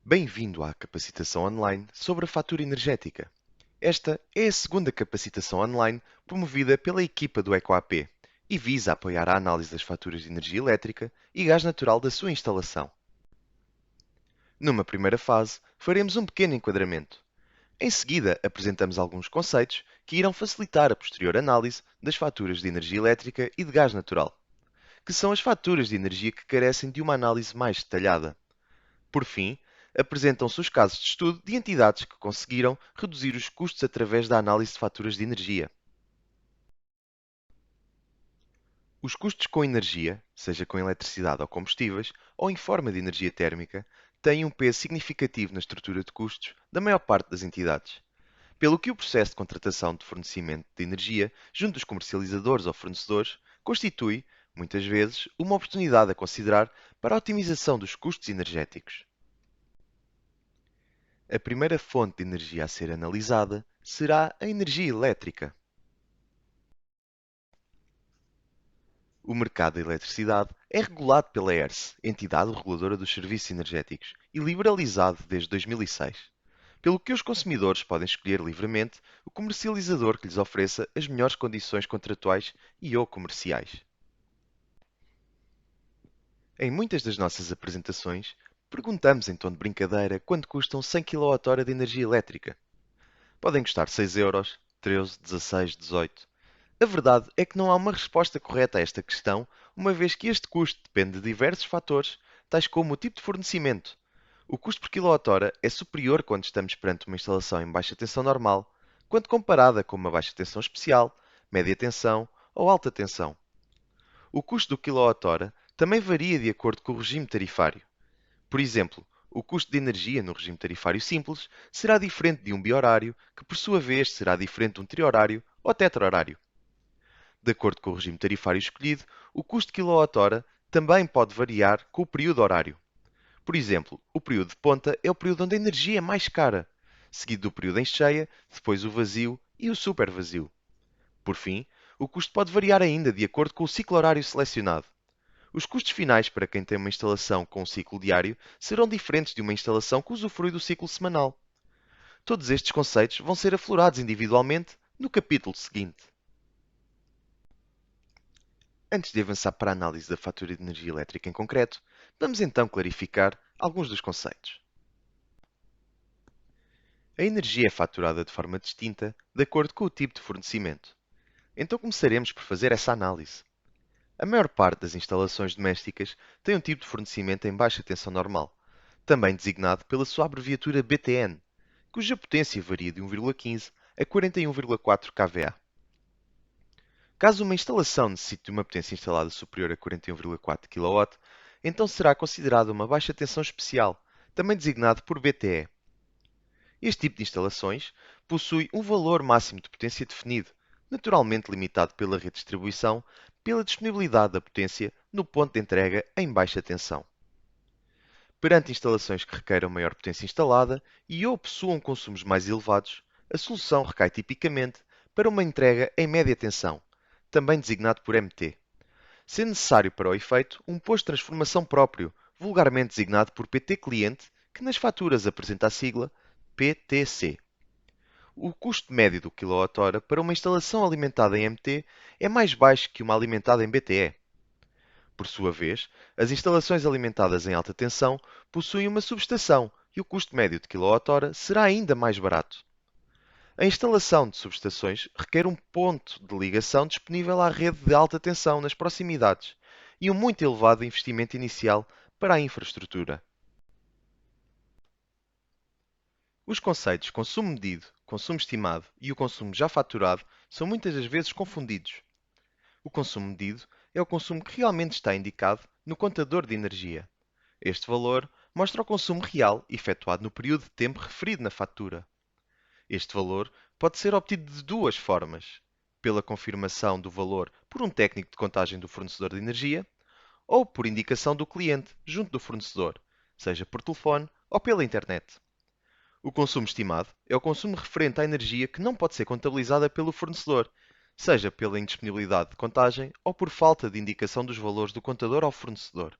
Bem-vindo à capacitação online sobre a fatura energética. Esta é a segunda capacitação online promovida pela equipa do EcoAP e visa apoiar a análise das faturas de energia elétrica e gás natural da sua instalação. Numa primeira fase, faremos um pequeno enquadramento. Em seguida, apresentamos alguns conceitos que irão facilitar a posterior análise das faturas de energia elétrica e de gás natural, que são as faturas de energia que carecem de uma análise mais detalhada. Por fim, apresentam-se os casos de estudo de entidades que conseguiram reduzir os custos através da análise de faturas de energia. Os custos com energia, seja com eletricidade ou combustíveis, ou em forma de energia térmica, têm um peso significativo na estrutura de custos da maior parte das entidades, pelo que o processo de contratação de fornecimento de energia junto dos comercializadores ou fornecedores constitui, muitas vezes, uma oportunidade a considerar para a otimização dos custos energéticos. A primeira fonte de energia a ser analisada será a energia elétrica. O mercado da eletricidade é regulado pela ERSE, entidade reguladora dos serviços energéticos, e liberalizado desde 2006, pelo que os consumidores podem escolher livremente o comercializador que lhes ofereça as melhores condições contratuais e/ou comerciais. Em muitas das nossas apresentações, perguntamos em tom de brincadeira quanto custam 100 kWh de energia elétrica. Podem custar 6 euros, 13, 16, 18. A verdade é que não há uma resposta correta a esta questão, uma vez que este custo depende de diversos fatores, tais como o tipo de fornecimento. O custo por quilowatt-hora é superior quando estamos perante uma instalação em baixa tensão normal, quando comparada com uma baixa tensão especial, média tensão ou alta tensão. O custo do quilowatt-hora também varia de acordo com o regime tarifário. Por exemplo, o custo de energia no regime tarifário simples será diferente de um bi-horário, que por sua vez será diferente de um tri-horário ou tetra-horário. De acordo com o regime tarifário escolhido, o custo de quilowatt-hora também pode variar com o período horário. Por exemplo, o período de ponta é o período onde a energia é mais cara, seguido do período em cheia, depois o vazio e o supervazio. Por fim, o custo pode variar ainda de acordo com o ciclo horário selecionado. Os custos finais para quem tem uma instalação com um ciclo diário serão diferentes de uma instalação que usufrui do ciclo semanal. Todos estes conceitos vão ser aflorados individualmente no capítulo seguinte. Antes de avançar para a análise da fatura de energia elétrica em concreto, vamos então clarificar alguns dos conceitos. A energia é faturada de forma distinta de acordo com o tipo de fornecimento. Então começaremos por fazer essa análise. A maior parte das instalações domésticas tem um tipo de fornecimento em baixa tensão normal, também designado pela sua abreviatura BTN, cuja potência varia de 1,15 a 41,4 kVA. Caso uma instalação necessite de uma potência instalada superior a 41,4 kW, então será considerada uma baixa tensão especial, também designado por BTE. Este tipo de instalações possui um valor máximo de potência definido, naturalmente limitado pela rede de distribuição, pela disponibilidade da potência no ponto de entrega em baixa tensão. Perante instalações que requeiram maior potência instalada e ou possuam consumos mais elevados, a solução recai tipicamente para uma entrega em média tensão, também designado por MT, sendo necessário para o efeito um posto de transformação próprio, vulgarmente designado por PT-cliente, que nas faturas apresenta a sigla PTC. O custo médio do kWh para uma instalação alimentada em MT é mais baixo que uma alimentada em BTE. Por sua vez, as instalações alimentadas em alta tensão possuem uma subestação e o custo médio de kWh será ainda mais barato. A instalação de subestações requer um ponto de ligação disponível à rede de alta tensão nas proximidades e um muito elevado investimento inicial para a infraestrutura. Os conceitos consumo medido, consumo estimado e o consumo já faturado são muitas das vezes confundidos. O consumo medido é o consumo que realmente está indicado no contador de energia. Este valor mostra o consumo real efetuado no período de tempo referido na fatura. Este valor pode ser obtido de duas formas: pela confirmação do valor por um técnico de contagem do fornecedor de energia ou por indicação do cliente junto do fornecedor, seja por telefone ou pela internet. O consumo estimado é o consumo referente à energia que não pode ser contabilizada pelo fornecedor, seja pela indisponibilidade de contagem ou por falta de indicação dos valores do contador ao fornecedor.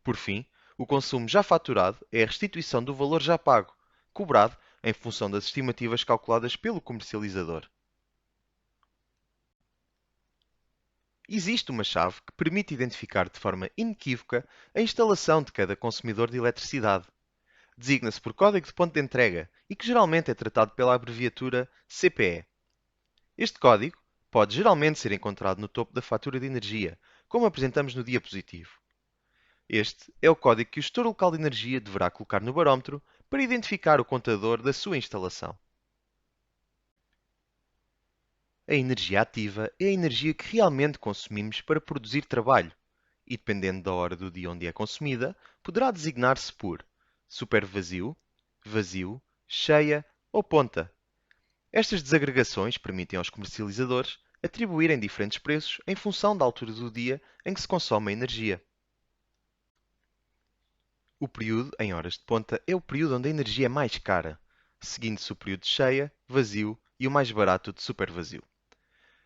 Por fim, O consumo já faturado é a restituição do valor já pago, cobrado em função das estimativas calculadas pelo comercializador. Existe uma chave que permite identificar de forma inequívoca a instalação de cada consumidor de eletricidade. Designa-se por código de ponto de entrega e que geralmente é tratado pela abreviatura CPE. Este código pode geralmente ser encontrado no topo da fatura de energia, como apresentamos no diapositivo. Este é o código que o gestor local de energia deverá colocar no barómetro para identificar o contador da sua instalação. A energia ativa é a energia que realmente consumimos para produzir trabalho e, dependendo da hora do dia onde é consumida, poderá designar-se por supervazio, vazio, cheia ou ponta. Estas desagregações permitem aos comercializadores atribuírem diferentes preços em função da altura do dia em que se consome a energia. O período em horas de ponta é o período onde a energia é mais cara, seguindo-se o período de cheia, vazio e o mais barato de supervazio.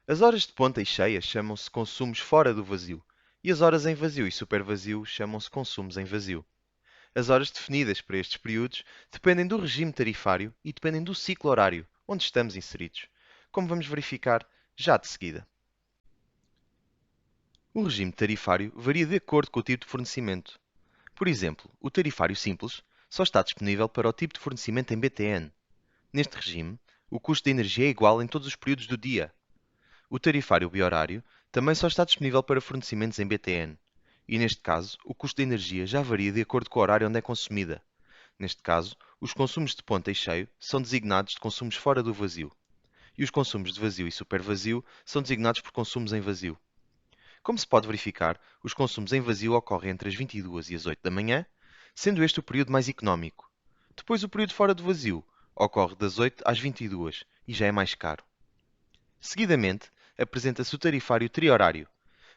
As horas de ponta e cheia chamam-se consumos fora do vazio, e as horas em vazio e supervazio chamam-se consumos em vazio. As horas definidas para estes períodos dependem do regime tarifário e dependem do ciclo horário onde estamos inseridos, como vamos verificar já de seguida. O regime tarifário varia de acordo com o tipo de fornecimento. Por exemplo, o tarifário simples só está disponível para o tipo de fornecimento em BTN. Neste regime, o custo de energia é igual em todos os períodos do dia. O tarifário biorário também só está disponível para fornecimentos em BTN. E neste caso, o custo de energia já varia de acordo com o horário onde é consumida. Neste caso, os consumos de ponta e cheio são designados de consumos fora do vazio, e os consumos de vazio e supervazio são designados por consumos em vazio. Como se pode verificar, os consumos em vazio ocorrem entre as 22 e as 8 da manhã, sendo este o período mais económico. Depois, o período fora do vazio ocorre das 8 às 22 e já é mais caro. Seguidamente, apresenta-se o tarifário triorário,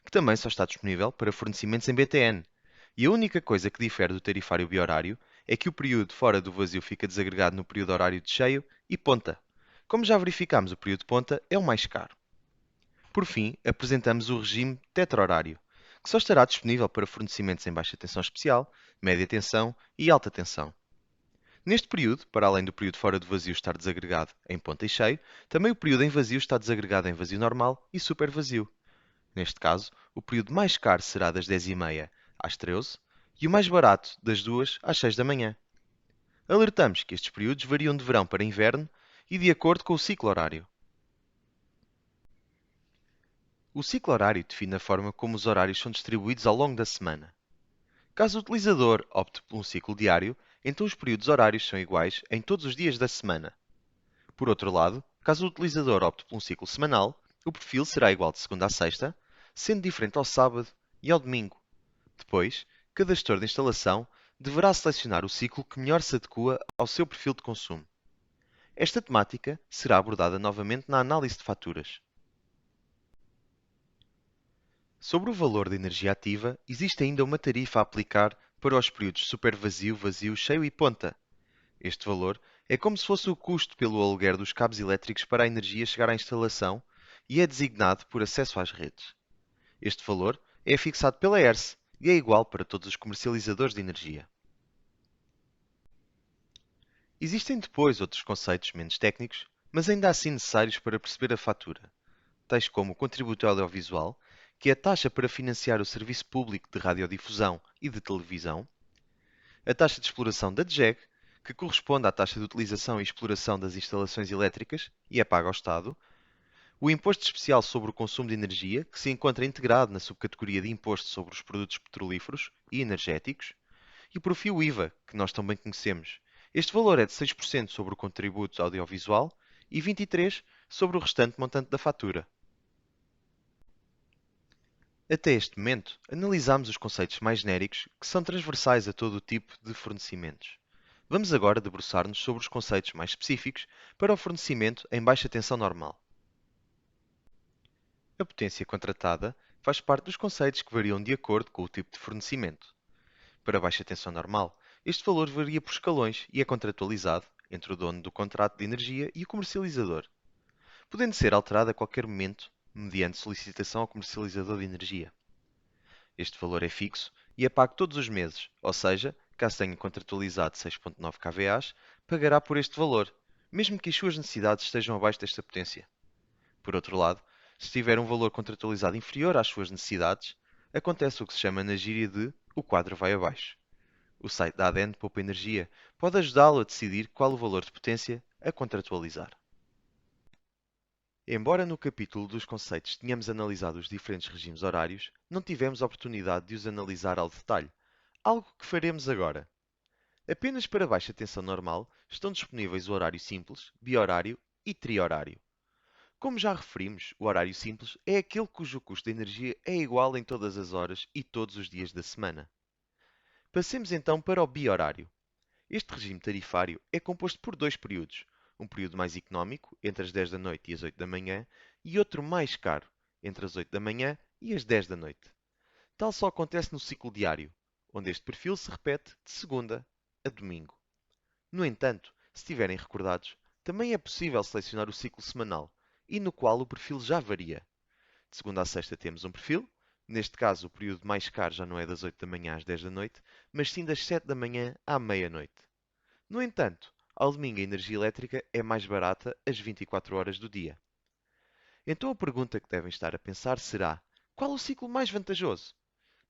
que também só está disponível para fornecimentos em BTN, e a única coisa que difere do tarifário biorário é que o período fora do vazio fica desagregado no período horário de cheio e ponta. Como já verificamos, o período de ponta é o mais caro. Por fim, apresentamos o regime tetrahorário, que só estará disponível para fornecimentos em baixa tensão especial, média tensão e alta tensão. Neste período, para além do período fora do vazio estar desagregado em ponta e cheio, também o período em vazio está desagregado em vazio normal e supervazio. Neste caso, o período mais caro será das 10h30 às 13 e o mais barato das 2 às 6 da manhã. Alertamos que estes períodos variam de verão para inverno e de acordo com o ciclo horário. O ciclo horário define a forma como os horários são distribuídos ao longo da semana. Caso o utilizador opte por um ciclo diário, então os períodos horários são iguais em todos os dias da semana. Por outro lado, caso o utilizador opte por um ciclo semanal, o perfil será igual de segunda a sexta, sendo diferente ao sábado e ao domingo. Depois, cada gestor de instalação deverá selecionar o ciclo que melhor se adequa ao seu perfil de consumo. Esta temática será abordada novamente na análise de faturas. Sobre o valor da energia ativa, existe ainda uma tarifa a aplicar para os períodos supervazio, vazio, cheio e ponta. Este valor é como se fosse o custo pelo aluguer dos cabos elétricos para a energia chegar à instalação e é designado por acesso às redes. Este valor é fixado pela ERSE e é igual para todos os comercializadores de energia. Existem depois outros conceitos menos técnicos, mas ainda assim necessários para perceber a fatura, tais como o contributo audiovisual, que é a taxa para financiar o serviço público de radiodifusão e de televisão, a taxa de exploração da DGEG, que corresponde à taxa de utilização e exploração das instalações elétricas e é paga ao Estado, o Imposto Especial sobre o Consumo de Energia, que se encontra integrado na subcategoria de Imposto sobre os Produtos Petrolíferos e Energéticos, e por fim o IVA, que nós também conhecemos. Este valor é de 6% sobre o contributo audiovisual e 23% sobre o restante montante da fatura. Até este momento, analisamos os conceitos mais genéricos que são transversais a todo o tipo de fornecimentos. Vamos agora debruçar-nos sobre os conceitos mais específicos para o fornecimento em baixa tensão normal. A potência contratada faz parte dos conceitos que variam de acordo com o tipo de fornecimento. Para baixa tensão normal, este valor varia por escalões e é contratualizado entre o dono do contrato de energia e o comercializador, podendo ser alterado a qualquer momento mediante solicitação ao comercializador de energia. Este valor é fixo e é pago todos os meses, ou seja, caso tenha contratualizado 6.9 kVA, pagará por este valor, mesmo que as suas necessidades estejam abaixo desta potência. Por outro lado, se tiver um valor contratualizado inferior às suas necessidades, acontece o que se chama na gíria de o quadro vai abaixo. O site da ADN Poupa Energia pode ajudá-lo a decidir qual o valor de potência a contratualizar. Embora no capítulo dos conceitos tenhamos analisado os diferentes regimes horários, não tivemos a oportunidade de os analisar ao detalhe, algo que faremos agora. Apenas para baixa tensão normal estão disponíveis o horário simples, biorário e triorário. Como já referimos, o horário simples é aquele cujo custo de energia é igual em todas as horas e todos os dias da semana. Passemos então para o biorário. Este regime tarifário é composto por dois períodos, um período mais económico, entre as 10 da noite e as 8 da manhã, e outro mais caro, entre as 8 da manhã e as 10 da noite. Tal só acontece no ciclo diário, onde este perfil se repete de segunda a domingo. No entanto, se estiverem recordados, também é possível selecionar o ciclo semanal, e no qual o perfil já varia. De segunda a sexta temos um perfil, neste caso o período mais caro já não é das 8 da manhã às 10 da noite, mas sim das 7 da manhã à meia-noite. No entanto, ao domingo a energia elétrica é mais barata às 24 horas do dia. Então a pergunta que devem estar a pensar será: qual o ciclo mais vantajoso?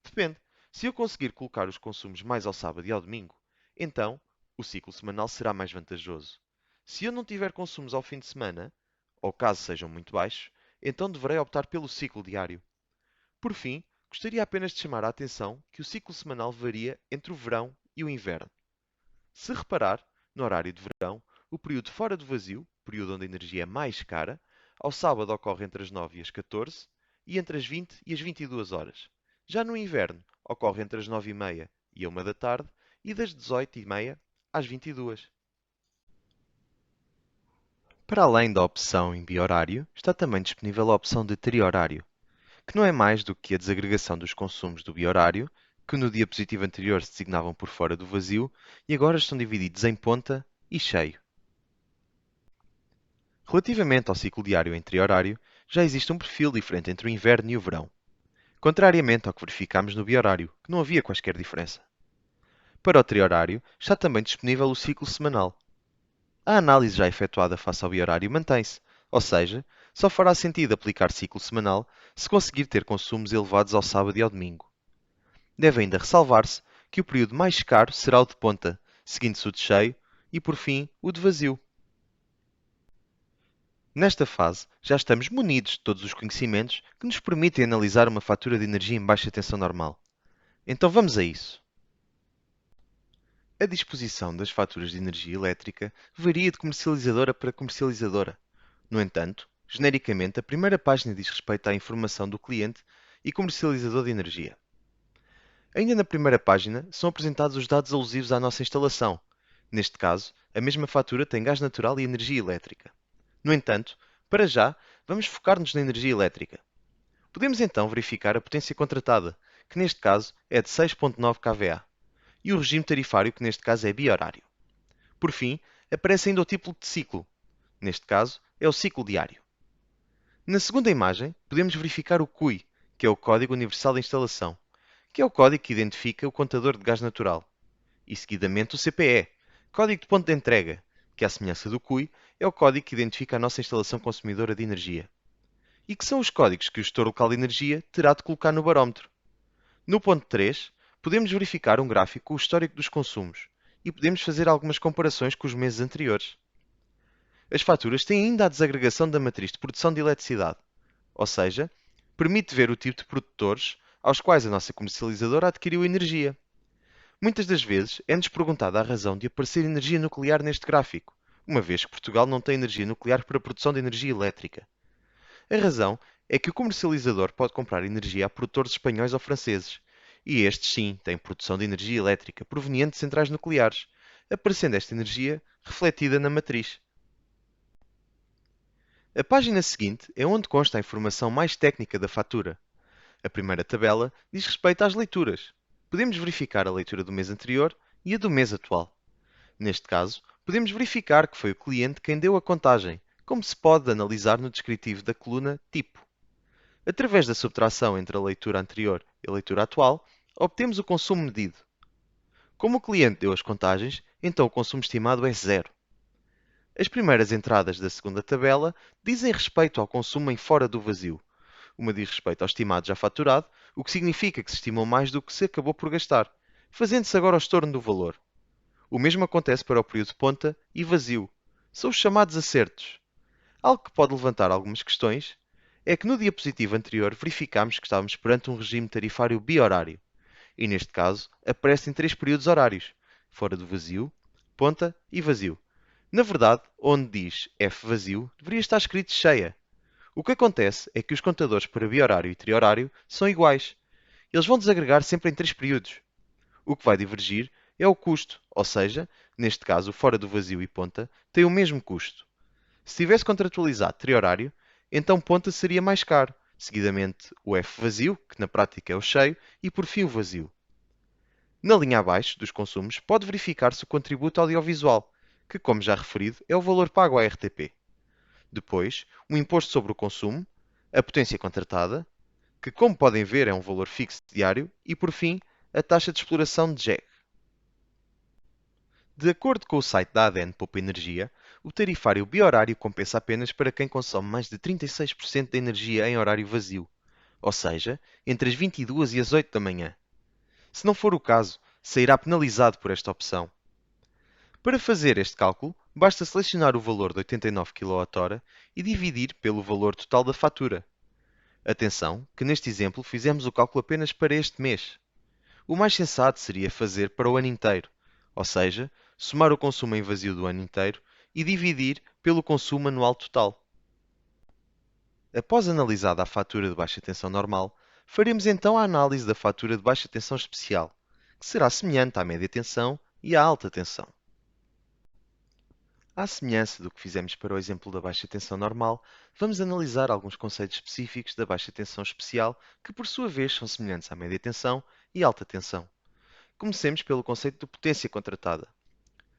Depende. Se eu conseguir colocar os consumos mais ao sábado e ao domingo, então o ciclo semanal será mais vantajoso. Se eu não tiver consumos ao fim de semana, ou caso sejam muito baixos, então deverei optar pelo ciclo diário. Por fim, gostaria apenas de chamar a atenção que o ciclo semanal varia entre o verão e o inverno. Se reparar, no horário de verão, o período fora do vazio, período onde a energia é mais cara, ao sábado ocorre entre as 9 e as 14 e entre as 20 e as 22 horas. Já no inverno, ocorre entre as 9h30 e a 1 da tarde e das 18h30 às 22. Para além da opção em biorário, está também disponível a opção de triorário, que não é mais do que a desagregação dos consumos do biorário, que no diapositivo anterior se designavam por fora do vazio e agora estão divididos em ponta e cheio. Relativamente ao ciclo diário em triorário, já existe um perfil diferente entre o inverno e o verão, contrariamente ao que verificámos no biorário, que não havia quaisquer diferença. Para o triorário, está também disponível o ciclo semanal. A análise já efetuada face ao biorário mantém-se, ou seja, só fará sentido aplicar ciclo semanal se conseguir ter consumos elevados ao sábado e ao domingo. Deve ainda ressalvar-se que o período mais caro será o de ponta, seguindo-se o de cheio e, por fim, o de vazio. Nesta fase, já estamos munidos de todos os conhecimentos que nos permitem analisar uma fatura de energia em baixa tensão normal. Então vamos a isso. A disposição das faturas de energia elétrica varia de comercializadora para comercializadora. No entanto, genericamente, a primeira página diz respeito à informação do cliente e comercializador de energia. Ainda na primeira página são apresentados os dados alusivos à nossa instalação. Neste caso, a mesma fatura tem gás natural e energia elétrica. No entanto, para já, vamos focar-nos na energia elétrica. Podemos então verificar a potência contratada, que neste caso é de 6.9 kVA, e o regime tarifário, que neste caso é biorário. Por fim, aparece ainda o tipo de ciclo. Neste caso, é o ciclo diário. Na segunda imagem, podemos verificar o CUI, que é o Código Universal de Instalação, que é o código que identifica o contador de gás natural, e seguidamente o CPE, Código de Ponto de Entrega, que, à semelhança do CUI, é o código que identifica a nossa instalação consumidora de energia, e que são os códigos que o gestor local de energia terá de colocar no barómetro. No ponto 3, podemos verificar um gráfico com o histórico dos consumos, e podemos fazer algumas comparações com os meses anteriores. As faturas têm ainda a desagregação da matriz de produção de eletricidade, ou seja, permite ver o tipo de produtores aos quais a nossa comercializadora adquiriu energia. Muitas das vezes é-nos perguntada a razão de aparecer energia nuclear neste gráfico, uma vez que Portugal não tem energia nuclear para a produção de energia elétrica. A razão é que o comercializador pode comprar energia a produtores espanhóis ou franceses, e estes sim têm produção de energia elétrica proveniente de centrais nucleares, aparecendo esta energia refletida na matriz. A página seguinte é onde consta a informação mais técnica da fatura. A primeira tabela diz respeito às leituras. Podemos verificar a leitura do mês anterior e a do mês atual. Neste caso, podemos verificar que foi o cliente quem deu a contagem, como se pode analisar no descritivo da coluna Tipo. Através da subtração entre a leitura anterior e a leitura atual, Obtemos o consumo medido. Como o cliente deu as contagens, então o consumo estimado é zero. As primeiras entradas da segunda tabela dizem respeito ao consumo em fora do vazio. Uma diz respeito ao estimado já faturado, o que significa que se estimou mais do que se acabou por gastar, fazendo-se agora o estorno do valor. O mesmo acontece para o período de ponta e vazio. São os chamados acertos. Algo que pode levantar algumas questões é que no diapositivo anterior verificámos que estávamos perante um regime tarifário bi-horário. E neste caso aparecem três períodos horários, fora do vazio, ponta e vazio. Na verdade, onde diz F vazio, deveria estar escrito cheia. O que acontece é que os contadores para bi-horário e tri-horário são iguais. Eles vão desagregar sempre em três períodos. O que vai divergir é o custo, ou seja, neste caso, fora do vazio e ponta tem o mesmo custo. Se tivesse contratualizado tri-horário, então ponta seria mais caro, seguidamente o F vazio, que na prática é o cheio, e por fim o vazio. Na linha abaixo dos consumos pode verificar-se o contributo audiovisual, que, como já referido, é o valor pago à RTP. Depois, o imposto sobre o consumo, a potência contratada, que, como podem ver, é um valor fixo diário, e, por fim, a taxa de exploração de GEG. De acordo com o site da ADN Poupa Energia, o tarifário bi-horário compensa apenas para quem consome mais de 36% da energia em horário vazio, ou seja, entre as 22 e as 8 da manhã. Se não for o caso, sairá penalizado por esta opção. Para fazer este cálculo, basta selecionar o valor de 89 kWh e dividir pelo valor total da fatura. Atenção, que neste exemplo fizemos o cálculo apenas para este mês. O mais sensato seria fazer para o ano inteiro, ou seja, somar o consumo em vazio do ano inteiro e dividir pelo consumo anual total. Após analisada a fatura de baixa tensão normal, faremos então a análise da fatura de baixa tensão especial, que será semelhante à média tensão e à alta tensão. À semelhança do que fizemos para o exemplo da baixa tensão normal, vamos analisar alguns conceitos específicos da baixa tensão especial que, por sua vez, são semelhantes à média tensão e alta tensão. Comecemos pelo conceito de potência contratada.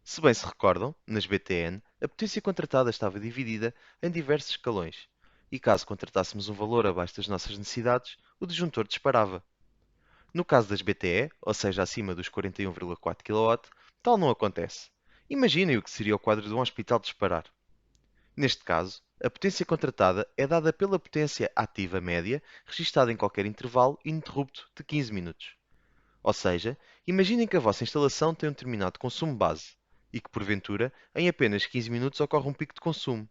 Se bem se recordam, nas BTN, a potência contratada estava dividida em diversos escalões, e caso contratássemos um valor abaixo das nossas necessidades, o disjuntor disparava. No caso das BTE, ou seja, acima dos 41,4 kW, tal não acontece. Imaginem o que seria o quadro de um hospital disparar. Neste caso, a potência contratada é dada pela potência ativa média, registada em qualquer intervalo ininterrupto de 15 minutos. Ou seja, imaginem que a vossa instalação tem um determinado consumo base e que, porventura, em apenas 15 minutos ocorre um pico de consumo.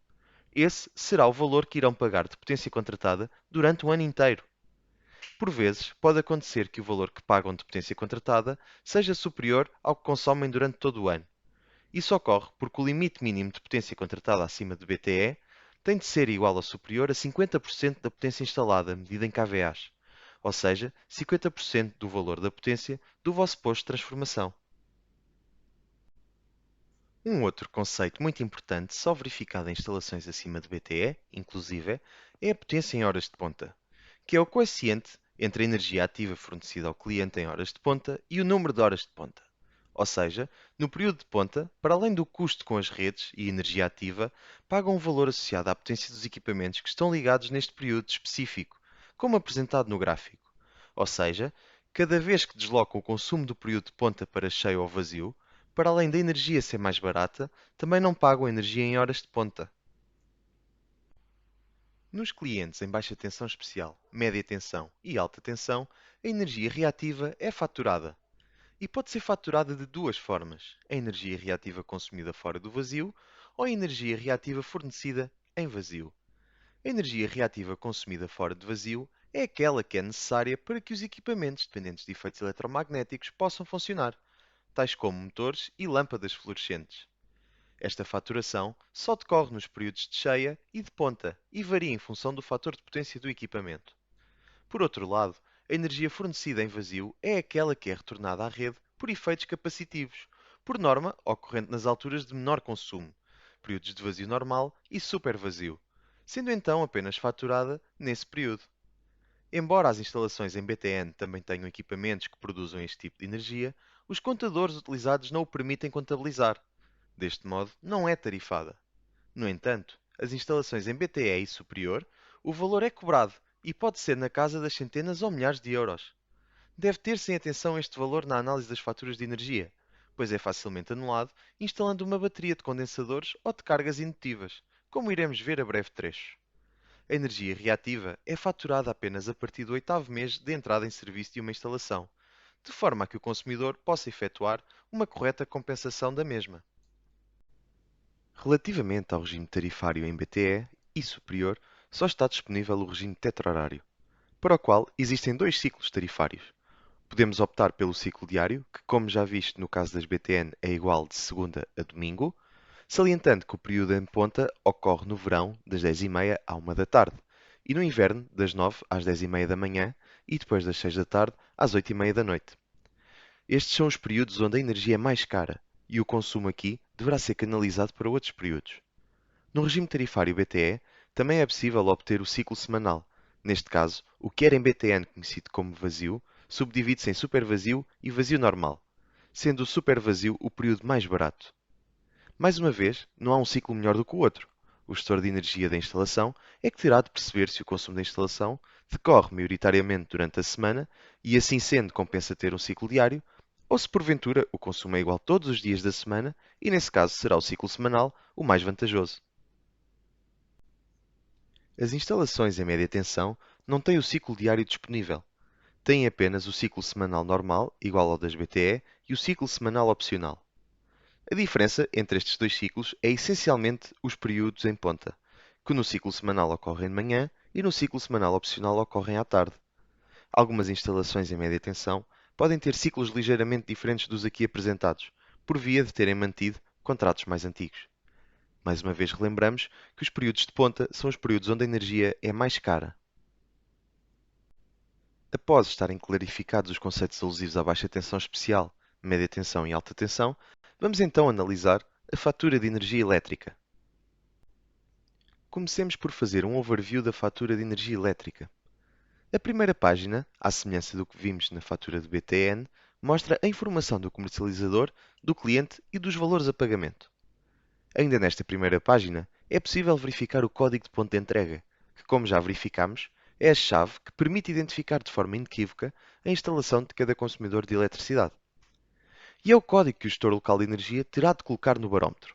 Esse será o valor que irão pagar de potência contratada durante o ano inteiro. Por vezes, pode acontecer que o valor que pagam de potência contratada seja superior ao que consomem durante todo o ano. Isso ocorre porque o limite mínimo de potência contratada acima de BTE tem de ser igual ou superior a 50% da potência instalada, medida em kVAs, ou seja, 50% do valor da potência do vosso posto de transformação. Um outro conceito muito importante, só verificado em instalações acima de BTE, inclusive, é a potência em horas de ponta, que é o coeficiente entre a energia ativa fornecida ao cliente em horas de ponta e o número de horas de ponta. Ou seja, no período de ponta, para além do custo com as redes e energia ativa, pagam um valor associado à potência dos equipamentos que estão ligados neste período específico, como apresentado no gráfico. Ou seja, cada vez que deslocam o consumo do período de ponta para cheio ou vazio, para além da energia ser mais barata, também não pagam energia em horas de ponta. Nos clientes em baixa tensão especial, média tensão e alta tensão, a energia reativa é faturada. E pode ser faturada de duas formas: a energia reativa consumida fora do vazio ou a energia reativa fornecida em vazio. A energia reativa consumida fora de vazio é aquela que é necessária para que os equipamentos dependentes de efeitos eletromagnéticos possam funcionar, tais como motores e lâmpadas fluorescentes. Esta faturação só decorre nos períodos de cheia e de ponta e varia em função do fator de potência do equipamento. Por outro lado, a energia fornecida em vazio é aquela que é retornada à rede por efeitos capacitivos, por norma ocorrente nas alturas de menor consumo, períodos de vazio normal e supervazio, sendo então apenas faturada nesse período. Embora as instalações em BTN também tenham equipamentos que produzam este tipo de energia, os contadores utilizados não o permitem contabilizar. Deste modo, não é tarifada. No entanto, as instalações em BTE e superior, o valor é cobrado e pode ser na casa das centenas ou milhares de euros. Deve ter-se em atenção este valor na análise das faturas de energia, pois é facilmente anulado instalando uma bateria de condensadores ou de cargas indutivas, como iremos ver a breve trecho. A energia reativa é faturada apenas a partir do oitavo mês de entrada em serviço de uma instalação, de forma a que o consumidor possa efetuar uma correta compensação da mesma. Relativamente ao regime tarifário em BTE e superior, só está disponível o regime tetrahorário, para o qual existem dois ciclos tarifários. Podemos optar pelo ciclo diário, que, como já visto no caso das BTN, é igual de segunda a domingo, salientando que o período em ponta ocorre no verão, das 10h30 à 1 da tarde, e no inverno, das 9 às 10h30 da manhã e depois das 6 da tarde às 8h30 da noite. Estes são os períodos onde a energia é mais cara e o consumo aqui deverá ser canalizado para outros períodos. No regime tarifário BTE, também é possível obter o ciclo semanal. Neste caso, o que era em BTN conhecido como vazio, subdivide-se em supervazio e vazio normal, sendo o supervazio o período mais barato. Mais uma vez, não há um ciclo melhor do que o outro. O gestor de energia da instalação é que terá de perceber se o consumo da instalação decorre maioritariamente durante a semana e, assim sendo, compensa ter um ciclo diário, ou se porventura o consumo é igual todos os dias da semana e, nesse caso, será o ciclo semanal o mais vantajoso. As instalações em média tensão não têm o ciclo diário disponível. Têm apenas o ciclo semanal normal, igual ao das BTE, e o ciclo semanal opcional. A diferença entre estes dois ciclos é essencialmente os períodos em ponta, que no ciclo semanal ocorrem de manhã e no ciclo semanal opcional ocorrem à tarde. Algumas instalações em média tensão podem ter ciclos ligeiramente diferentes dos aqui apresentados, por via de terem mantido contratos mais antigos. Mais uma vez relembramos que os períodos de ponta são os períodos onde a energia é mais cara. Após estarem clarificados os conceitos alusivos à baixa tensão especial, média tensão e alta tensão, vamos então analisar a fatura de energia elétrica. Comecemos por fazer um overview da fatura de energia elétrica. A primeira página, à semelhança do que vimos na fatura de BTN, mostra a informação do comercializador, do cliente e dos valores a pagamento. Ainda nesta primeira página, é possível verificar o código de ponto de entrega, que, como já verificamos, é a chave que permite identificar de forma inequívoca a instalação de cada consumidor de eletricidade. E é o código que o gestor local de energia terá de colocar no barómetro.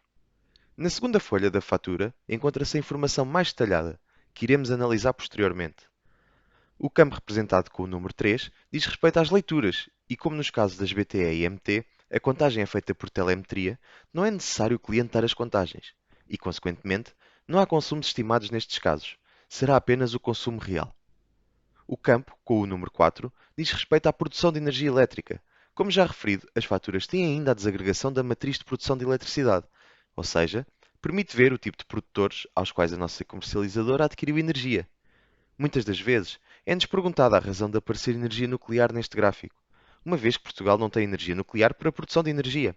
Na segunda folha da fatura encontra-se a informação mais detalhada, que iremos analisar posteriormente. O campo representado com o número 3 diz respeito às leituras e, como nos casos das BTE e MT, a contagem é feita por telemetria, não é necessário o cliente dar as contagens e, consequentemente, não há consumos estimados nestes casos, será apenas o consumo real. O campo, com o número 4, diz respeito à produção de energia elétrica. Como já referido, as faturas têm ainda a desagregação da matriz de produção de eletricidade, ou seja, permite ver o tipo de produtores aos quais a nossa comercializadora adquiriu energia. Muitas das vezes, é-nos perguntada a razão de aparecer energia nuclear neste gráfico, uma vez que Portugal não tem energia nuclear para a produção de energia.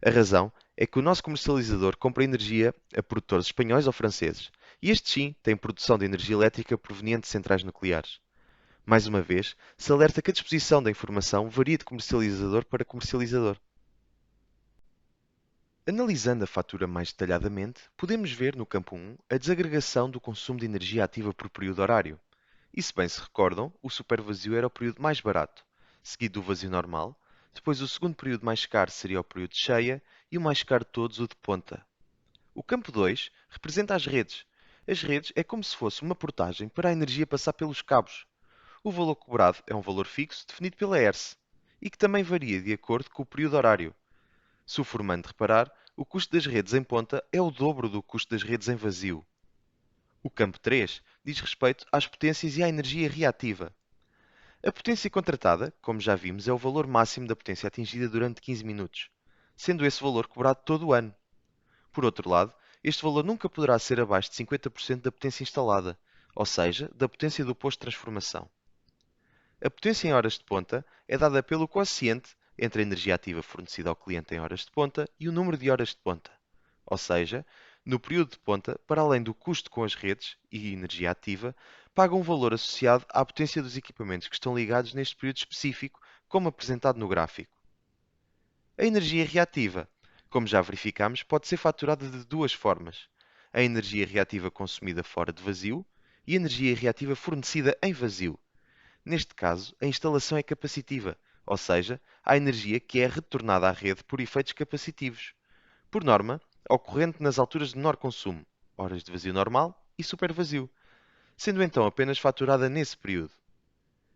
A razão é que o nosso comercializador compra energia a produtores espanhóis ou franceses, e estes sim têm produção de energia elétrica proveniente de centrais nucleares. Mais uma vez, se alerta que a disposição da informação varia de comercializador para comercializador. Analisando a fatura mais detalhadamente, podemos ver no campo 1 a desagregação do consumo de energia ativa por período horário. E se bem se recordam, o supervazio era o período mais barato, seguido do vazio normal, depois o segundo período mais caro seria o período de cheia e o mais caro de todos o de ponta. O campo 2 representa as redes. As redes é como se fosse uma portagem para a energia passar pelos cabos. O valor cobrado é um valor fixo definido pela ERSE e que também varia de acordo com o período horário. Se o formando reparar, o custo das redes em ponta é o dobro do custo das redes em vazio. O campo 3 diz respeito às potências e à energia reativa. A potência contratada, como já vimos, é o valor máximo da potência atingida durante 15 minutos, sendo esse valor cobrado todo o ano. Por outro lado, este valor nunca poderá ser abaixo de 50% da potência instalada, ou seja, da potência do posto de transformação. A potência em horas de ponta é dada pelo quociente entre a energia ativa fornecida ao cliente em horas de ponta e o número de horas de ponta. Ou seja, no período de ponta, para além do custo com as redes e energia ativa, paga um valor associado à potência dos equipamentos que estão ligados neste período específico, como apresentado no gráfico. A energia reativa, como já verificamos, pode ser faturada de duas formas: a energia reativa consumida fora de vazio e a energia reativa fornecida em vazio. Neste caso, a instalação é capacitiva, ou seja, há energia que é retornada à rede por efeitos capacitivos, por norma, ocorrente nas alturas de menor consumo, horas de vazio normal e supervazio, sendo então apenas faturada nesse período.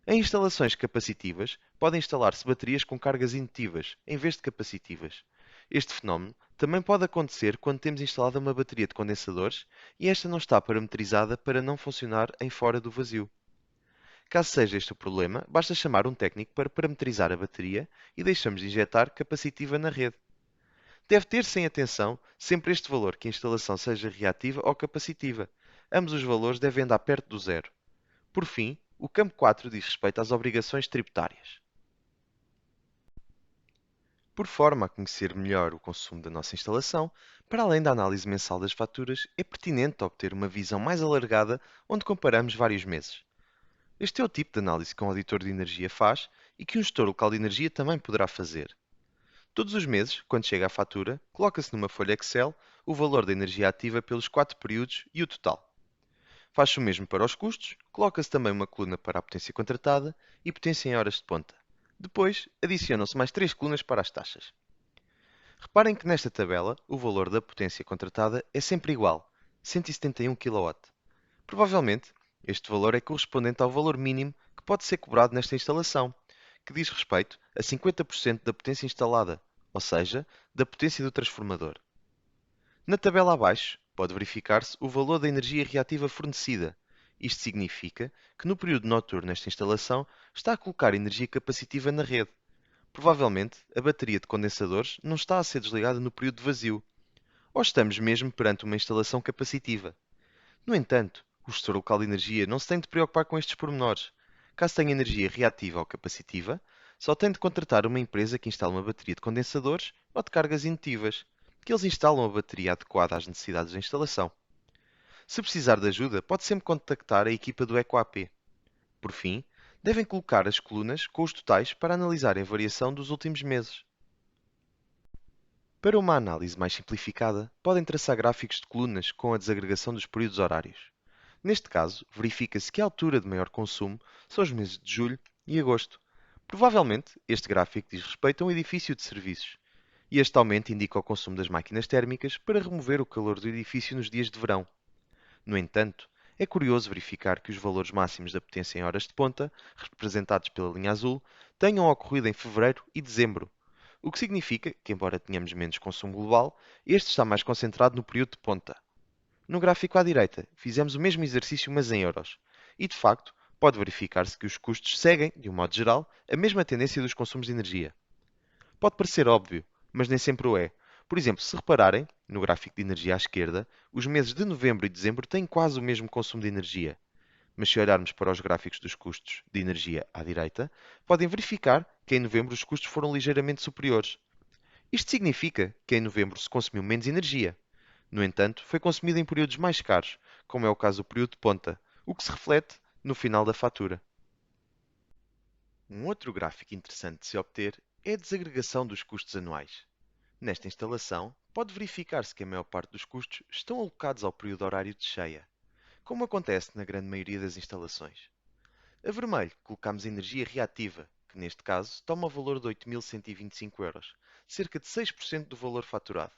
Em instalações capacitivas, podem instalar-se baterias com cargas indutivas, em vez de capacitivas. Este fenómeno também pode acontecer quando temos instalada uma bateria de condensadores e esta não está parametrizada para não funcionar em fora do vazio. Caso seja este o problema, basta chamar um técnico para parametrizar a bateria e deixamos de injetar capacitiva na rede. Deve ter-se em atenção sempre este valor que a instalação seja reativa ou capacitiva. Ambos os valores devem andar perto do zero. Por fim, o campo 4 diz respeito às obrigações tributárias. Por forma a conhecer melhor o consumo da nossa instalação, para além da análise mensal das faturas, é pertinente obter uma visão mais alargada onde comparamos vários meses. Este é o tipo de análise que um auditor de energia faz e que um gestor local de energia também poderá fazer. Todos os meses, quando chega a fatura, coloca-se numa folha Excel o valor da energia ativa pelos 4 períodos e o total. Faz-se o mesmo para os custos, coloca-se também uma coluna para a potência contratada e potência em horas de ponta. Depois, adicionam-se mais 3 colunas para as taxas. Reparem que nesta tabela, o valor da potência contratada é sempre igual, 171 kW. Provavelmente, este valor é correspondente ao valor mínimo que pode ser cobrado nesta instalação, que diz respeito a 50% da potência instalada, ou seja, da potência do transformador. Na tabela abaixo, pode verificar-se o valor da energia reativa fornecida. Isto significa que no período noturno nesta instalação está a colocar energia capacitiva na rede. Provavelmente, a bateria de condensadores não está a ser desligada no período de vazio, ou estamos mesmo perante uma instalação capacitiva. No entanto, o gestor local de energia não se tem de preocupar com estes pormenores. Caso tenha energia reativa ou capacitiva, só tem de contratar uma empresa que instale uma bateria de condensadores ou de cargas indutivas, que eles instalam a bateria adequada às necessidades da instalação. Se precisar de ajuda, pode sempre contactar a equipa do EcoAP. Por fim, devem colocar as colunas com os totais para analisar a variação dos últimos meses. Para uma análise mais simplificada, podem traçar gráficos de colunas com a desagregação dos períodos horários. Neste caso, verifica-se que a altura de maior consumo são os meses de julho e agosto. Provavelmente, este gráfico diz respeito a um edifício de serviços, e este aumento indica o consumo das máquinas térmicas para remover o calor do edifício nos dias de verão. No entanto, é curioso verificar que os valores máximos da potência em horas de ponta, representados pela linha azul, tenham ocorrido em fevereiro e dezembro, o que significa que, embora tenhamos menos consumo global, este está mais concentrado no período de ponta. No gráfico à direita, fizemos o mesmo exercício, mas em euros. E, de facto, pode verificar-se que os custos seguem, de um modo geral, a mesma tendência dos consumos de energia. Pode parecer óbvio, mas nem sempre o é. Por exemplo, se repararem, no gráfico de energia à esquerda, os meses de novembro e dezembro têm quase o mesmo consumo de energia. Mas se olharmos para os gráficos dos custos de energia à direita, podem verificar que em novembro os custos foram ligeiramente superiores. Isto significa que em novembro se consumiu menos energia. No entanto, foi consumido em períodos mais caros, como é o caso do período de ponta, o que se reflete no final da fatura. Um outro gráfico interessante de se obter é a desagregação dos custos anuais. Nesta instalação, pode verificar-se que a maior parte dos custos estão alocados ao período horário de cheia, como acontece na grande maioria das instalações. A vermelho, colocamos a energia reativa, que neste caso toma o valor de 8.125 euros, cerca de 6% do valor faturado.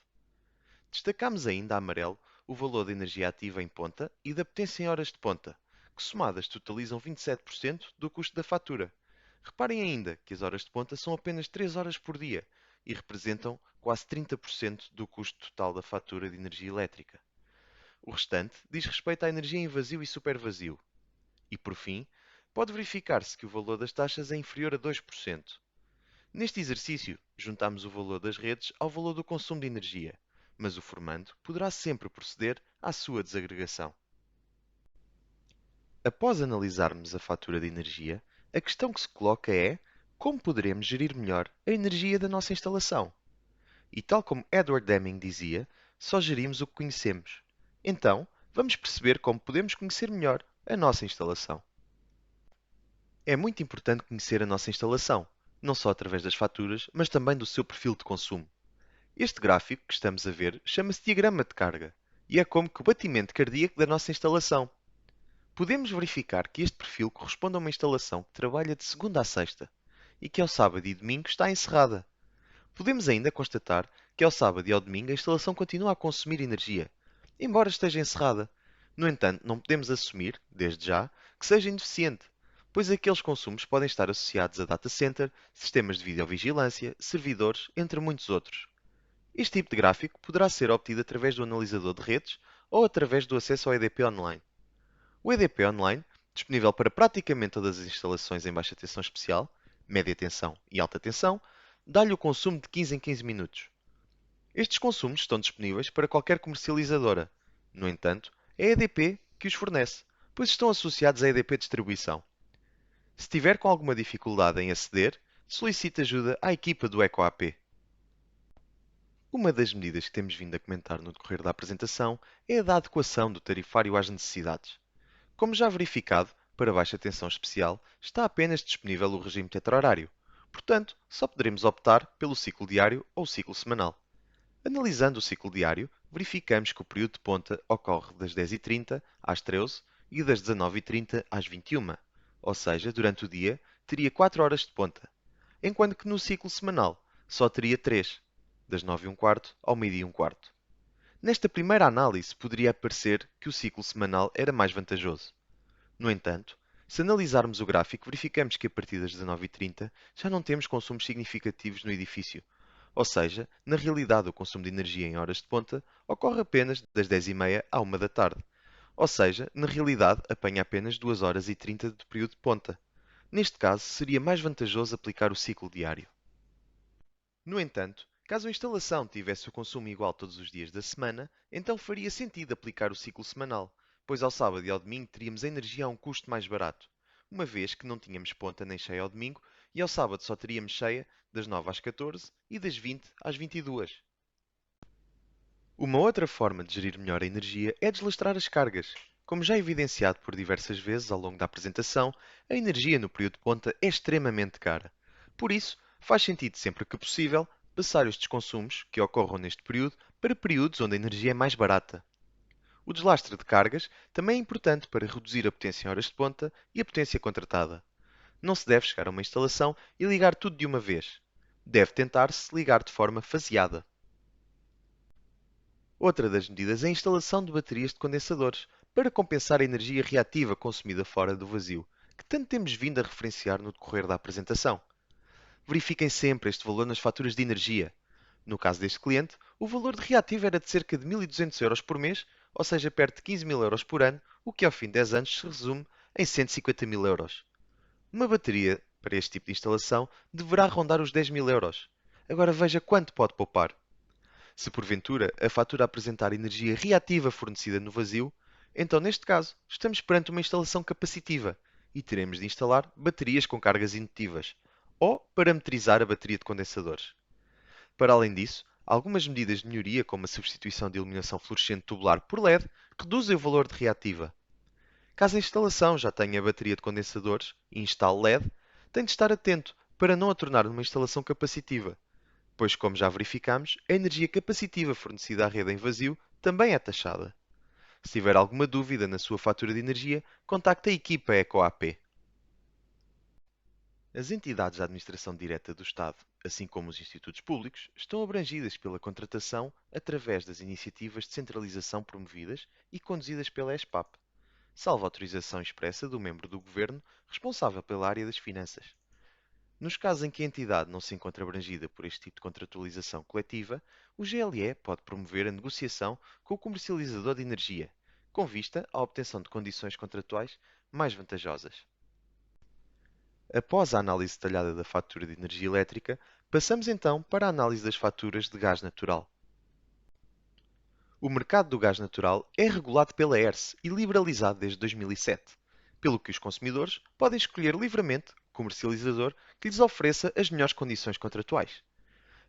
Destacamos ainda a amarelo o valor da energia ativa em ponta e da potência em horas de ponta, que somadas totalizam 27% do custo da fatura. Reparem ainda que as horas de ponta são apenas 3 horas por dia e representam quase 30% do custo total da fatura de energia elétrica. O restante diz respeito à energia em vazio e supervazio. E, por fim, pode verificar-se que o valor das taxas é inferior a 2%. Neste exercício, juntamos o valor das redes ao valor do consumo de energia, mas o formando poderá sempre proceder à sua desagregação. Após analisarmos a fatura de energia, a questão que se coloca é como poderemos gerir melhor a energia da nossa instalação? E tal como Edward Deming dizia, só gerimos o que conhecemos. Então, vamos perceber como podemos conhecer melhor a nossa instalação. É muito importante conhecer a nossa instalação, não só através das faturas, mas também do seu perfil de consumo. Este gráfico que estamos a ver chama-se diagrama de carga e é como que o batimento cardíaco da nossa instalação. Podemos verificar que este perfil corresponde a uma instalação que trabalha de segunda a sexta e que ao sábado e domingo está encerrada. Podemos ainda constatar que ao sábado e ao domingo a instalação continua a consumir energia, embora esteja encerrada. No entanto, não podemos assumir, desde já, que seja ineficiente, pois aqueles consumos podem estar associados a data center, sistemas de videovigilância, servidores, entre muitos outros. Este tipo de gráfico poderá ser obtido através do analisador de redes ou através do acesso ao EDP Online. O EDP Online, disponível para praticamente todas as instalações em baixa tensão especial, média tensão e alta tensão, dá-lhe o consumo de 15 em 15 minutos. Estes consumos estão disponíveis para qualquer comercializadora. No entanto, é a EDP que os fornece, pois estão associados à EDP Distribuição. Se tiver com alguma dificuldade em aceder, solicite ajuda à equipa do EcoAP. Uma das medidas que temos vindo a comentar no decorrer da apresentação é a da adequação do tarifário às necessidades. Como já verificado, para baixa tensão especial está apenas disponível o regime tetra-horário. Portanto, só poderemos optar pelo ciclo diário ou ciclo semanal. Analisando o ciclo diário, verificamos que o período de ponta ocorre das 10h30 às 13 e das 19h30 às 21, ou seja, durante o dia teria 4 horas de ponta, enquanto que no ciclo semanal só teria 3, das 9h15 ao meio-dia e um quarto. Nesta primeira análise, poderia parecer que o ciclo semanal era mais vantajoso. No entanto, se analisarmos o gráfico, verificamos que a partir das 19h30 já não temos consumos significativos no edifício. Ou seja, na realidade o consumo de energia em horas de ponta ocorre apenas das 10h30 à 1 da tarde. Ou seja, na realidade apanha apenas 2 horas e 30 de período de ponta. Neste caso, seria mais vantajoso aplicar o ciclo diário. No entanto, caso a instalação tivesse o consumo igual todos os dias da semana, então faria sentido aplicar o ciclo semanal, pois ao sábado e ao domingo teríamos a energia a um custo mais barato, uma vez que não tínhamos ponta nem cheia ao domingo e ao sábado só teríamos cheia das 9 às 14 e das 20 às 22. Uma outra forma de gerir melhor a energia é deslastrar as cargas. Como já evidenciado por diversas vezes ao longo da apresentação, a energia no período de ponta é extremamente cara. Por isso, faz sentido sempre que possível passar estes consumos que ocorram neste período para períodos onde a energia é mais barata. O deslastre de cargas também é importante para reduzir a potência em horas de ponta e a potência contratada. Não se deve chegar a uma instalação e ligar tudo de uma vez. Deve tentar-se ligar de forma faseada. Outra das medidas é a instalação de baterias de condensadores, para compensar a energia reativa consumida fora do vazio, que tanto temos vindo a referenciar no decorrer da apresentação. Verifiquem sempre este valor nas faturas de energia. No caso deste cliente, o valor de reativo era de cerca de 1.200 euros por mês, ou seja, perto de 15 mil euros por ano, o que ao fim de 10 anos se resume em 150 mil euros. Uma bateria para este tipo de instalação deverá rondar os 10 mil euros. Agora veja quanto pode poupar. Se porventura a fatura apresentar energia reativa fornecida no vazio, então neste caso estamos perante uma instalação capacitiva e teremos de instalar baterias com cargas indutivas ou parametrizar a bateria de condensadores. Para além disso, algumas medidas de melhoria, como a substituição de iluminação fluorescente tubular por LED, reduzem o valor de reativa. Caso a instalação já tenha bateria de condensadores e instale LED, tem de estar atento para não a tornar numa instalação capacitiva, pois, como já verificamos, a energia capacitiva fornecida à rede em vazio também é taxada. Se tiver alguma dúvida na sua fatura de energia, contacte a equipa EcoAP. As entidades de administração direta do Estado, assim como os institutos públicos, estão abrangidas pela contratação através das iniciativas de centralização promovidas e conduzidas pela ESPAP, salvo autorização expressa do membro do Governo responsável pela área das finanças. Nos casos em que a entidade não se encontra abrangida por este tipo de contratualização coletiva, o GLE pode promover a negociação com o comercializador de energia, com vista à obtenção de condições contratuais mais vantajosas. Após a análise detalhada da fatura de energia elétrica, passamos então para a análise das faturas de gás natural. O mercado do gás natural é regulado pela ERSE e liberalizado desde 2007, pelo que os consumidores podem escolher livremente o comercializador que lhes ofereça as melhores condições contratuais.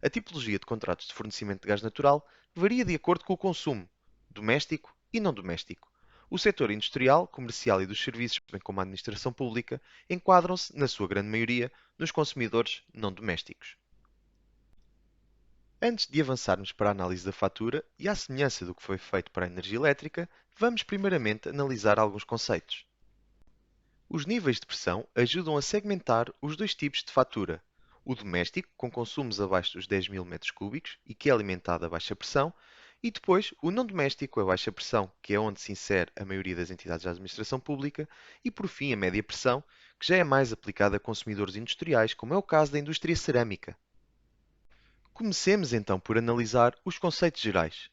A tipologia de contratos de fornecimento de gás natural varia de acordo com o consumo, doméstico e não doméstico. O setor industrial, comercial e dos serviços, bem como a administração pública, enquadram-se, na sua grande maioria, nos consumidores não domésticos. Antes de avançarmos para a análise da fatura e à semelhança do que foi feito para a energia elétrica, vamos primeiramente analisar alguns conceitos. Os níveis de pressão ajudam a segmentar os dois tipos de fatura. O doméstico, com consumos abaixo dos 10.000 m3 e que é alimentado a baixa pressão, e depois o não doméstico a baixa pressão, que é onde se insere a maioria das entidades da administração pública, e por fim a média pressão, que já é mais aplicada a consumidores industriais, como é o caso da indústria cerâmica. Comecemos então por analisar os conceitos gerais.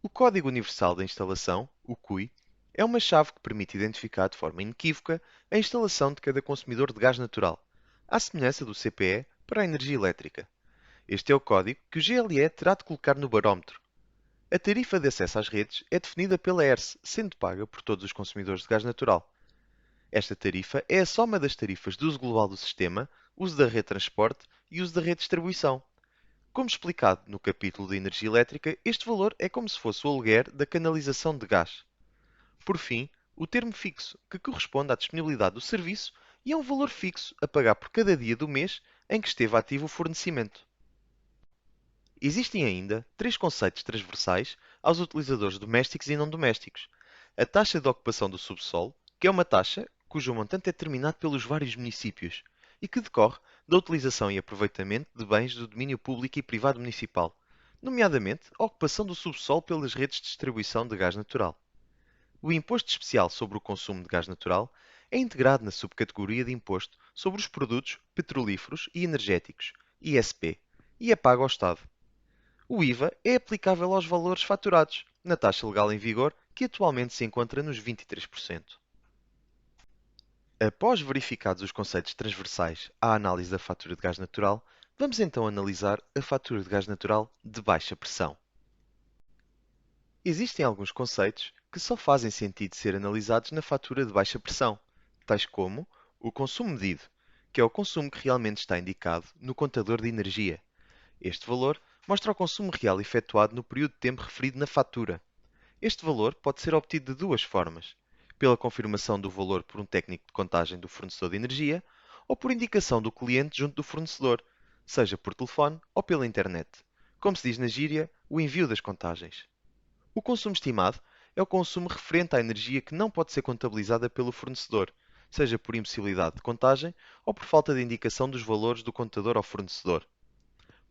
O Código Universal da Instalação, o CUI, é uma chave que permite identificar de forma inequívoca a instalação de cada consumidor de gás natural, à semelhança do CPE para a energia elétrica. Este é o código que o GLE terá de colocar no barómetro. A tarifa de acesso às redes é definida pela ERSE, sendo paga por todos os consumidores de gás natural. Esta tarifa é a soma das tarifas de uso global do sistema, uso da rede de transporte e uso da rede de distribuição. Como explicado no capítulo de energia elétrica, este valor é como se fosse o aluguer da canalização de gás. Por fim, o termo fixo, que corresponde à disponibilidade do serviço e é um valor fixo a pagar por cada dia do mês em que esteve ativo o fornecimento. Existem ainda três conceitos transversais aos utilizadores domésticos e não domésticos. A taxa de ocupação do subsolo, que é uma taxa cujo montante é determinado pelos vários municípios e que decorre da utilização e aproveitamento de bens do domínio público e privado municipal, nomeadamente a ocupação do subsolo pelas redes de distribuição de gás natural. O Imposto Especial sobre o Consumo de Gás Natural é integrado na subcategoria de Imposto sobre os Produtos Petrolíferos e Energéticos, ISP, e é pago ao Estado. O IVA é aplicável aos valores faturados, na taxa legal em vigor, que atualmente se encontra nos 23%. Após verificados os conceitos transversais à análise da fatura de gás natural, vamos então analisar a fatura de gás natural de baixa pressão. Existem alguns conceitos que só fazem sentido ser analisados na fatura de baixa pressão, tais como o consumo medido, que é o consumo que realmente está indicado no contador de energia. Este valor mostra o consumo real efetuado no período de tempo referido na fatura. Este valor pode ser obtido de duas formas: pela confirmação do valor por um técnico de contagem do fornecedor de energia ou por indicação do cliente junto do fornecedor, seja por telefone ou pela internet. Como se diz na gíria, o envio das contagens. O consumo estimado é o consumo referente à energia que não pode ser contabilizada pelo fornecedor, seja por impossibilidade de contagem ou por falta de indicação dos valores do contador ao fornecedor.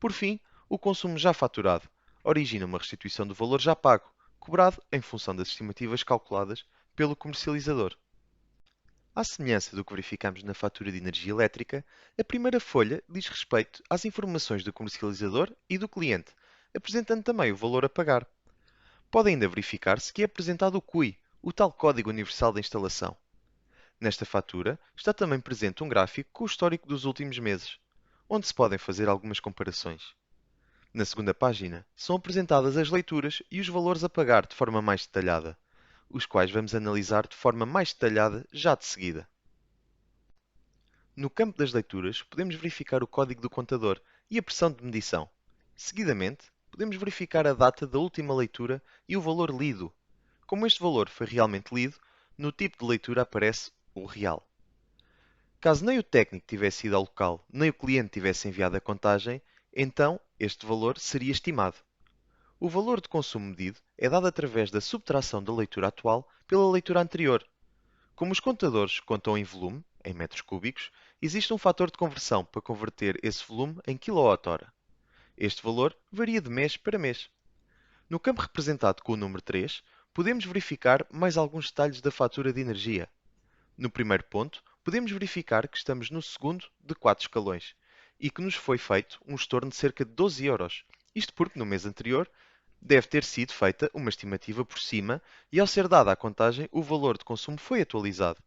Por fim, o consumo já faturado origina uma restituição do valor já pago, cobrado em função das estimativas calculadas pelo comercializador. À semelhança do que verificamos na fatura de energia elétrica, a primeira folha diz respeito às informações do comercializador e do cliente, apresentando também o valor a pagar. Pode ainda verificar-se que é apresentado o CUI, o tal Código Universal da Instalação. Nesta fatura está também presente um gráfico com o histórico dos últimos meses, onde se podem fazer algumas comparações. Na segunda página são apresentadas as leituras e os valores a pagar de forma mais detalhada, os quais vamos analisar de forma mais detalhada já de seguida. No campo das leituras, podemos verificar o código do contador e a pressão de medição. Seguidamente, podemos verificar a data da última leitura e o valor lido. Como este valor foi realmente lido, no tipo de leitura aparece o real. Caso nem o técnico tivesse ido ao local, nem o cliente tivesse enviado a contagem, então este valor seria estimado. O valor de consumo medido é dado através da subtração da leitura atual pela leitura anterior. Como os contadores contam em volume, em metros cúbicos, existe um fator de conversão para converter esse volume em kWh. Este valor varia de mês para mês. No campo representado com o número 3, podemos verificar mais alguns detalhes da fatura de energia. No primeiro ponto, podemos verificar que estamos no segundo de 4 escalões e que nos foi feito um estorno de cerca de 12 euros. Isto porque no mês anterior deve ter sido feita uma estimativa por cima e ao ser dada a contagem, o valor de consumo foi atualizado.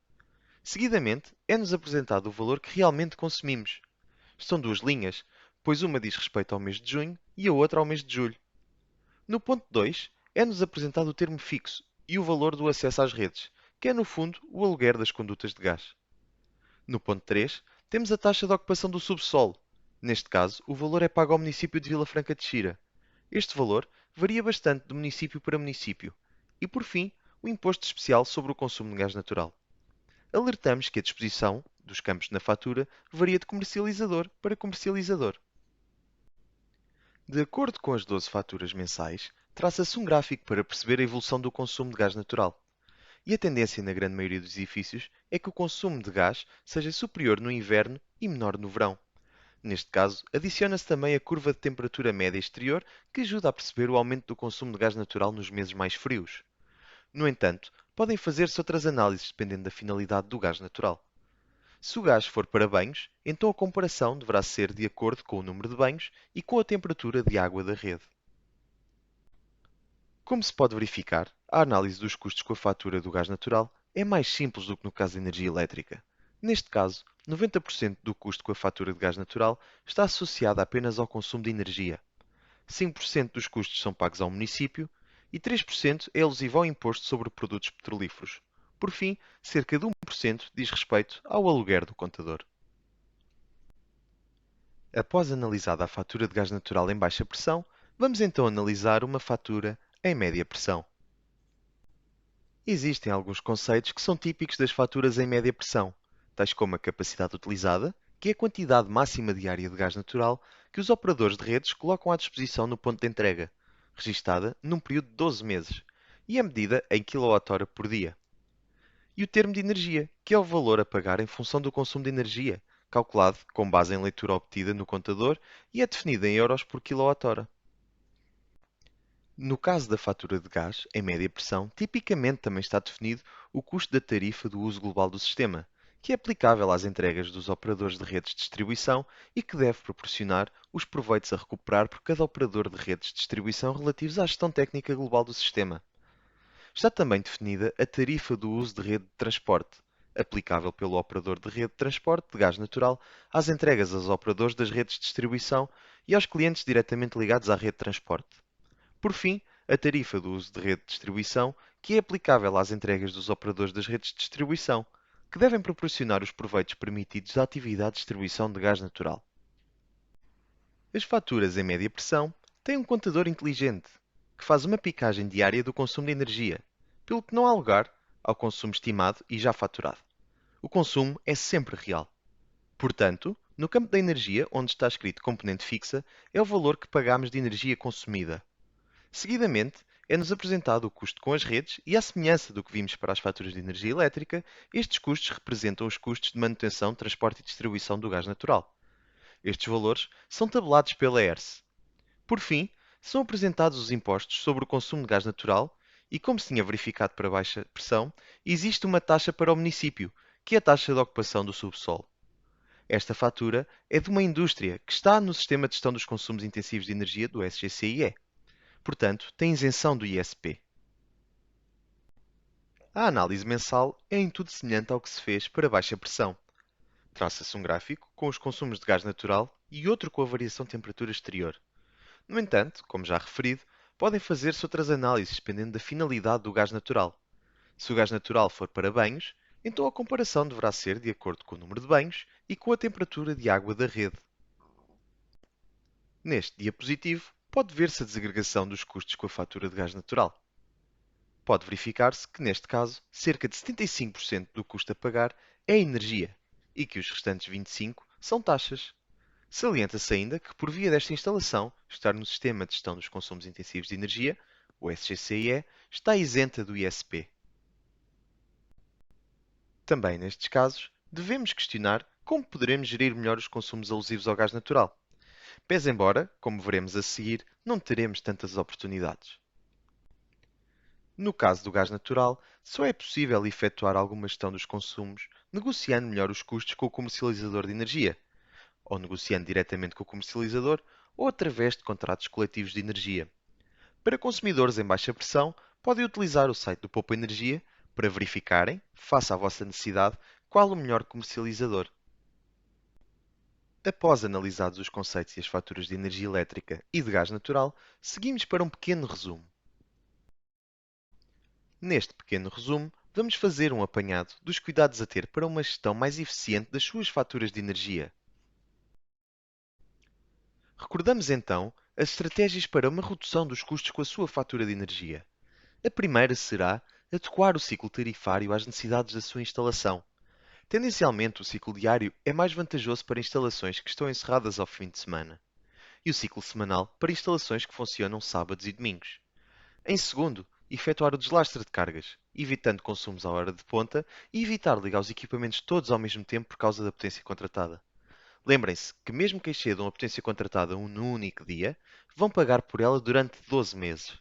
Seguidamente, é-nos apresentado o valor que realmente consumimos. São duas linhas, pois uma diz respeito ao mês de junho e a outra ao mês de julho. No ponto 2, é-nos apresentado o termo fixo e o valor do acesso às redes, que é no fundo o aluguer das condutas de gás. No ponto 3, temos a taxa de ocupação do subsolo. Neste caso, o valor é pago ao município de Vila Franca de Xira. Este valor varia bastante de município para município. E, por fim, o Imposto Especial sobre o Consumo de Gás Natural. Alertamos que a disposição dos campos na fatura varia de comercializador para comercializador. De acordo com as 12 faturas mensais, traça-se um gráfico para perceber a evolução do consumo de gás natural. e a tendência na grande maioria dos edifícios é que o consumo de gás seja superior no inverno e menor no verão. Neste caso, adiciona-se também a curva de temperatura média exterior, que ajuda a perceber o aumento do consumo de gás natural nos meses mais frios. No entanto, podem fazer-se outras análises dependendo da finalidade do gás natural. Se o gás for para banhos, então a comparação deverá ser de acordo com o número de banhos e com a temperatura de água da rede. Como se pode verificar, a análise dos custos com a fatura do gás natural é mais simples do que no caso da energia elétrica. Neste caso, 90% do custo com a fatura de gás natural está associado apenas ao consumo de energia. 5% dos custos são pagos ao município e 3% é elusivo ao imposto sobre produtos petrolíferos. Por fim, cerca de 1% diz respeito ao aluguer do contador. Após analisada a fatura de gás natural em baixa pressão, vamos então analisar uma fatura em média pressão. Existem alguns conceitos que são típicos das faturas em média pressão, tais como a capacidade utilizada, que é a quantidade máxima diária de gás natural que os operadores de redes colocam à disposição no ponto de entrega, registada num período de 12 meses, e é medida em kWh por dia. E o termo de energia, que é o valor a pagar em função do consumo de energia, calculado com base em leitura obtida no contador e é definido em euros por kWh. No caso da fatura de gás, em média pressão, tipicamente também está definido o custo da tarifa do uso global do sistema, que é aplicável às entregas dos operadores de redes de distribuição e que deve proporcionar os proveitos a recuperar por cada operador de redes de distribuição relativos à gestão técnica global do sistema. Está também definida a tarifa do uso de rede de transporte, aplicável pelo operador de rede de transporte de gás natural às entregas aos operadores das redes de distribuição e aos clientes diretamente ligados à rede de transporte. Por fim, a tarifa do uso de rede de distribuição, que é aplicável às entregas dos operadores das redes de distribuição, que devem proporcionar os proveitos permitidos à atividade de distribuição de gás natural. As faturas em média pressão têm um contador inteligente, que faz uma picagem diária do consumo de energia, pelo que não há lugar ao consumo estimado e já faturado. O consumo é sempre real. Portanto, no campo da energia, onde está escrito componente fixa, é o valor que pagamos de energia consumida. Seguidamente, é-nos apresentado o custo com as redes e, à semelhança do que vimos para as faturas de energia elétrica, estes custos representam os custos de manutenção, transporte e distribuição do gás natural. Estes valores são tabelados pela ERSE. Por fim, são apresentados os impostos sobre o consumo de gás natural e, como se tinha verificado para baixa pressão, existe uma taxa para o município, que é a taxa de ocupação do subsolo. Esta fatura é de uma indústria que está no Sistema de Gestão dos Consumos Intensivos de Energia do SGCIE. Portanto, tem isenção do ISP. A análise mensal é em tudo semelhante ao que se fez para baixa pressão. Traça-se um gráfico com os consumos de gás natural e outro com a variação de temperatura exterior. No entanto, como já referido, podem fazer-se outras análises dependendo da finalidade do gás natural. Se o gás natural for para banhos, então a comparação deverá ser de acordo com o número de banhos e com a temperatura de água da rede. Neste diapositivo, pode ver-se a desagregação dos custos com a fatura de gás natural. Pode verificar-se que, neste caso, cerca de 75% do custo a pagar é energia e que os restantes 25% são taxas. Salienta-se ainda que, por via desta instalação, estar no Sistema de Gestão dos Consumos Intensivos de Energia, o SGCIE, está isenta do ISP. Também nestes casos, devemos questionar como poderemos gerir melhor os consumos alusivos ao gás natural. Pese embora, como veremos a seguir, não teremos tantas oportunidades. No caso do gás natural, só é possível efetuar alguma gestão dos consumos negociando melhor os custos com o comercializador de energia, ou negociando diretamente com o comercializador, ou através de contratos coletivos de energia. Para consumidores em baixa pressão, podem utilizar o site do Poupa Energia para verificarem, face à vossa necessidade, qual o melhor comercializador. Após analisados os conceitos e as faturas de energia elétrica e de gás natural, seguimos para um pequeno resumo. Neste pequeno resumo, vamos fazer um apanhado dos cuidados a ter para uma gestão mais eficiente das suas faturas de energia. Recordamos então as estratégias para uma redução dos custos com a sua fatura de energia. A primeira será adequar o ciclo tarifário às necessidades da sua instalação. Tendencialmente, o ciclo diário é mais vantajoso para instalações que estão encerradas ao fim de semana, e o ciclo semanal para instalações que funcionam sábados e domingos. Em segundo, efetuar o deslastre de cargas. evitando consumos à hora de ponta e evitar ligar os equipamentos todos ao mesmo tempo por causa da potência contratada. Lembrem-se que mesmo que excedam a potência contratada num único dia, vão pagar por ela durante 12 meses.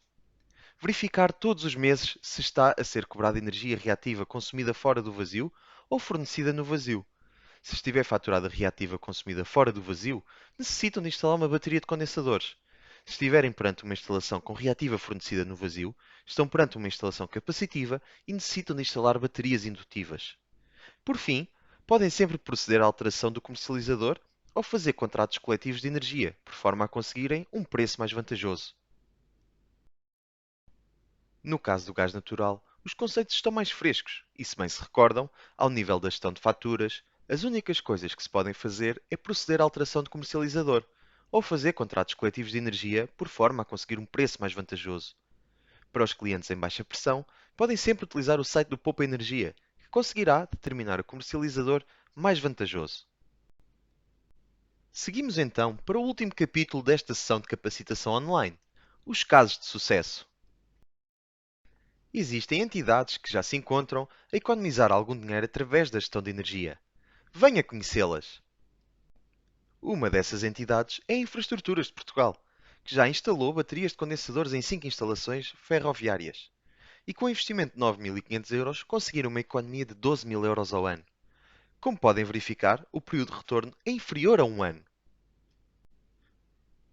Verificar todos os meses se está a ser cobrada energia reativa consumida fora do vazio ou fornecida no vazio. Se estiver faturada reativa consumida fora do vazio, necessitam de instalar uma bateria de condensadores. Se estiverem perante uma instalação com reativa fornecida no vazio, estão perante uma instalação capacitiva e necessitam de instalar baterias indutivas. Por fim, podem sempre proceder à alteração do comercializador ou fazer contratos coletivos de energia, por forma a conseguirem um preço mais vantajoso. No caso do gás natural, os conceitos estão mais frescos e, se bem se recordam, ao nível da gestão de faturas, as únicas coisas que se podem fazer é proceder à alteração de comercializador ou fazer contratos coletivos de energia por forma a conseguir um preço mais vantajoso. Para os clientes em baixa pressão, podem sempre utilizar o site do Poupa Energia, que conseguirá determinar o comercializador mais vantajoso. Seguimos então para o último capítulo desta sessão de capacitação online, os casos de sucesso. Existem entidades que já se encontram a economizar algum dinheiro através da gestão de energia. Venha conhecê-las! Uma dessas entidades é a Infraestruturas de Portugal, que já instalou baterias de condensadores em 5 instalações ferroviárias. E com um investimento de 9.500 € conseguiram uma economia de 12.000 € ao ano. Como podem verificar, o período de retorno é inferior a um ano.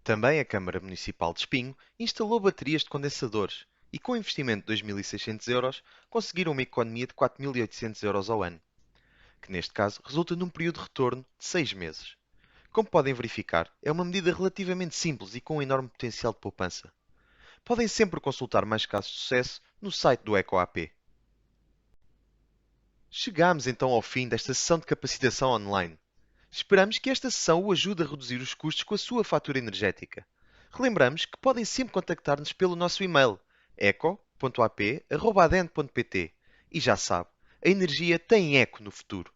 Também a Câmara Municipal de Espinho instalou baterias de condensadores e, com um investimento de 2.600 € conseguiram uma economia de 4.800 € ao ano, que neste caso resulta num período de retorno de 6 meses. Como podem verificar, é uma medida relativamente simples e com um enorme potencial de poupança. Podem sempre consultar mais casos de sucesso no site do EcoAP. Chegamos então ao fim desta sessão de capacitação online. Esperamos que esta sessão o ajude a reduzir os custos com a sua fatura energética. Relembramos que podem sempre contactar-nos pelo nosso e-mail eco.ap@adn.pt. E já sabe, a energia tem eco no futuro.